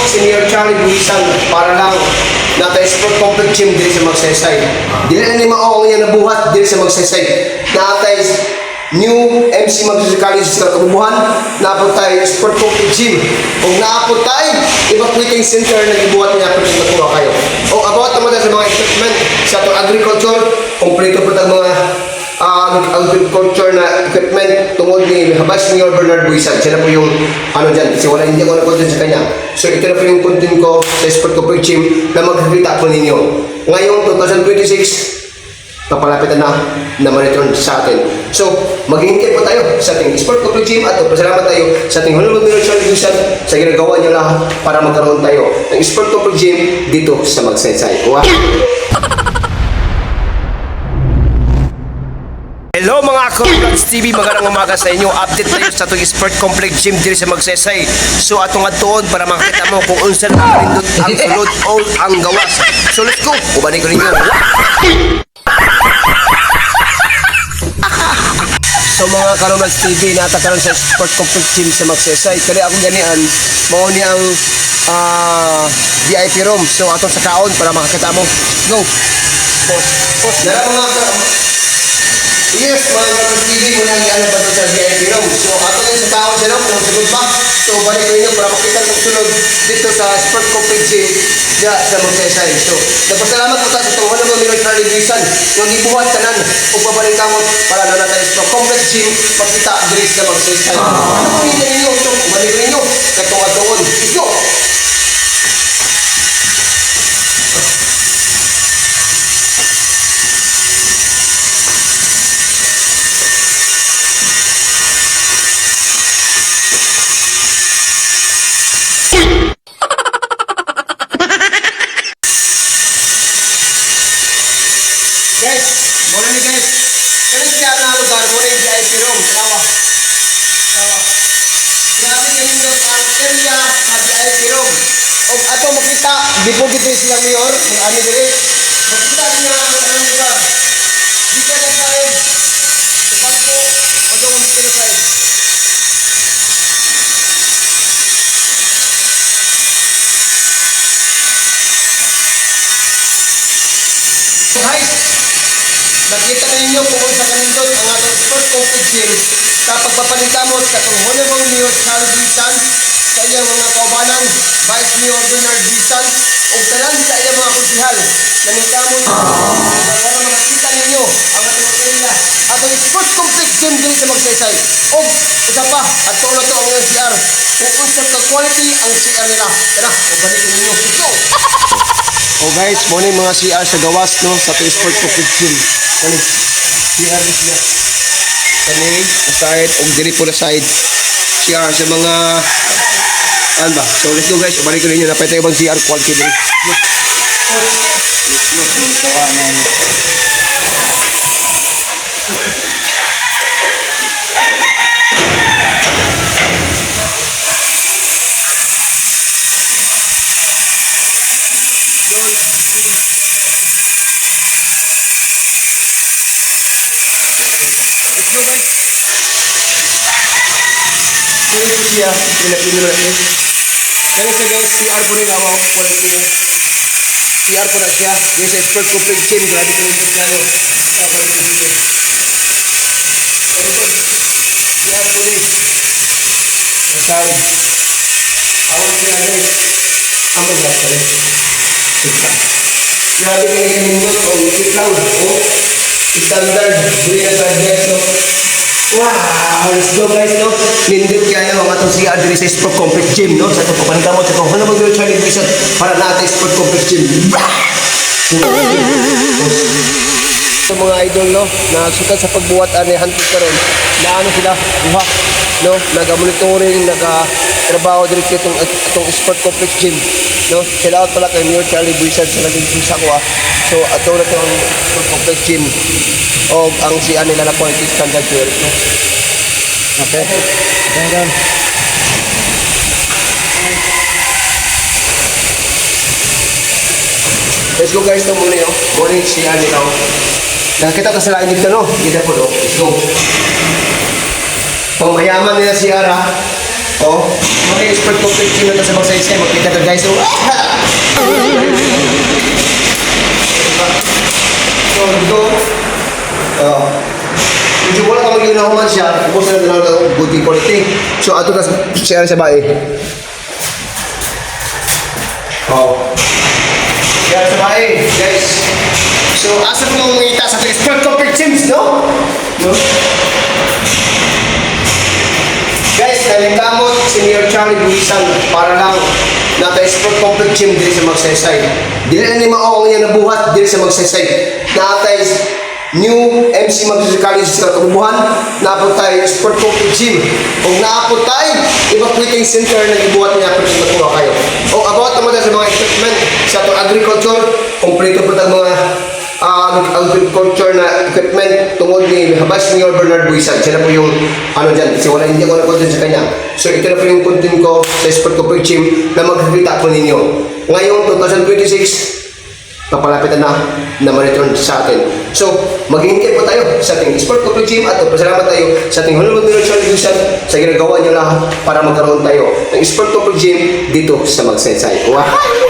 si Mayor Charlie Buisan para lang nata sport complex gym diri sa Magsaysay. Dili na ni mao ang iya nabuhat diri sa Magsaysay. Natay new MC Magsaysay College sa kabubuhan, naapod tayo sport complex gym. Kung naapod tayo, evacuating center na gibuhat niya pero nakuha kayo. O about naman sa mga equipment sa atong agriculture, kompleto po ang mga agriculture na equipment tungod ni Habas Mayor Bernard Buisan. Siya na po yung ano dyan, kasi wala hindi ako na-content sa kanya. So ito na po yung content ko sa Sport Complex Gym na magkakita po ninyo. Ngayong 2026, papalapitan na ma-return sa atin. So, maghihintay po tayo sa ating Sport Complex Gym at pasalamat tayo sa ating Honorable Mayor Charlie Buisan sa ginagawa niyo lahat para magkaroon tayo ng Sport Complex Gym dito sa Magsaysay. Wow! Hello mga Corvlogs TV, magandang umaga sa inyo. Update tayo sa itong Sport Complex Gym diri sa Magsaysay. So atong adtuon para makita mo kung unsa na pindot ang sulod o ang gawas. So let's go, ubanin ko ninyo. So mga Corvlogs TV, natakaroon sa Sport Complex Gym sa Magsaysay. Kali akong ganian, mao ni ang VIP room. So atong sa kaon para makakita mo. Go! Dara mga yes, mga Corvlogs TV, muna ang ano ba ito sa VIP room. So, ato yung sa tao siya lang, kung sunod pa. So, balik ko ninyo para makita kung sunod dito sa Sport Complex Gym sa Magsaysay. So, nagpasalamat po tayo sa itong Honorable Mayor Charlie Buisan yung ibuhat kanan o babalik kamot para na natin sa Complex Gym pagkita diri sa Magsaysay. Ano po ninyo? So, balik ko ninyo. Katong-atoon. Let's go! Guys, muna ni guys. Kaya siya na lugar mo rin VIP room. Tawa. Grabe kayo doon ang area sa VIP room. O ato makita, dipugit din sila mayor, ng ani dire. Makita niya ang anong lugar. Di ka na side. Kapag po, madungan dito na side. So guys, nakita na ninyo kung sa kanindot ang ating Sport Complex Gym kapag papalitamot sa itong Honorable Mayor Charlie Buisan sa iyang mga kaubanan, Vice Mayor Bernard Buisan o talan sa iyang mga konsihal na nitamot para makakita ninyo ang ating area atong Sport Complex Gym din sa Magsaysay. O isa pa, at ito na ito ang iyong CR kung unsa ka quality ang CR nila. Tara, o balikin ninyo. Go! Oh guys, muna yung mga CR sa gawas no, sa ating Sport Complex Gym. Kani, CR na sila. Kani, sa side, o dili po na side. CR sa mga, ano ba? So let's go guys, balik ko ninyo, napay tayo bang CR quality din. Siya, pinapino natin. Kaya sa guys, CR po nila ako. CR po na siya. Yung sa Sport Complex Gym, grabe ko yung piano. Tapos ito dito. CR po nila. Sa side. Awag siya guys. Amo ba sa rin? Grabe ko yung nindot. O, ikit lang. O, standard. Duri na target. Wow! Let's go guys, no? Nindot kaya ang atong CR diri sa Sport Complex Gym, no? Sa itong papantamot, sa itong Honorable Mayor Charlie Buisan para natin Sport Complex Gym. Sa mga idol, no? Nagsukat sa pagbuhat ani hantod karon. Naano sila? Buha. No? Naga-monitoring, naga-trabaho diri sa itong Sport Complex Gym. No? Shout out pala kay Mayor Charlie Buisan sa naging susa ko, ah. So, ato na itong Sport Complex Gym. O ang CR nila na quality standard here, no? Okay. Down. Let's go guys, no muna yun. Morning CR nila. Nakita ka sa lain dito, no? Gita po, no? Let's go. Pang mayaman nila CR, ha? Oh, mga expert complete gym na to sa magsaysay. Magkita ka guys. So, so dito, medyo wala ka mag-iunahuman siya. Tapos na lang ng good quality. So, ato ka siya sa bae. Oh. Siya sa bae, guys. So, asa mo mga ita sa expert complete gyms, no? No? Guys, nalikamot si Mayor Charlie Buisan para lang naka-export complete gym dili sa magsaysay. Dili na ni maong yan nabuhat dili sa magsaysay. Nakatay new MC College sa kabubuhan, naapot tayo sport complete gym. Kung naapot tayo, evacuating center na ibuhat niya pero magkuha kayo. O about naman sa mga equipment sa itong agriculture, kompleto po ang mga agriculture na equipment tungod ni Habas Mayor Bernard Buisan. Siya na po yung ano dyan, kasi wala hindi ako na-content sa kanya. So ito na po yung content ko sa Sport Complete Gym na magkakita po ninyo. Ngayong 2026, papalapitan na ma-return sa atin. So, maghihintay po tayo sa ating Sport Complete Gym at pasalamat tayo sa ating Honorable Mayor Charlie Buisan sa ginagawa niyo lahat para magkaroon tayo ng Sport Complete Gym dito sa Magsaysay. Wow!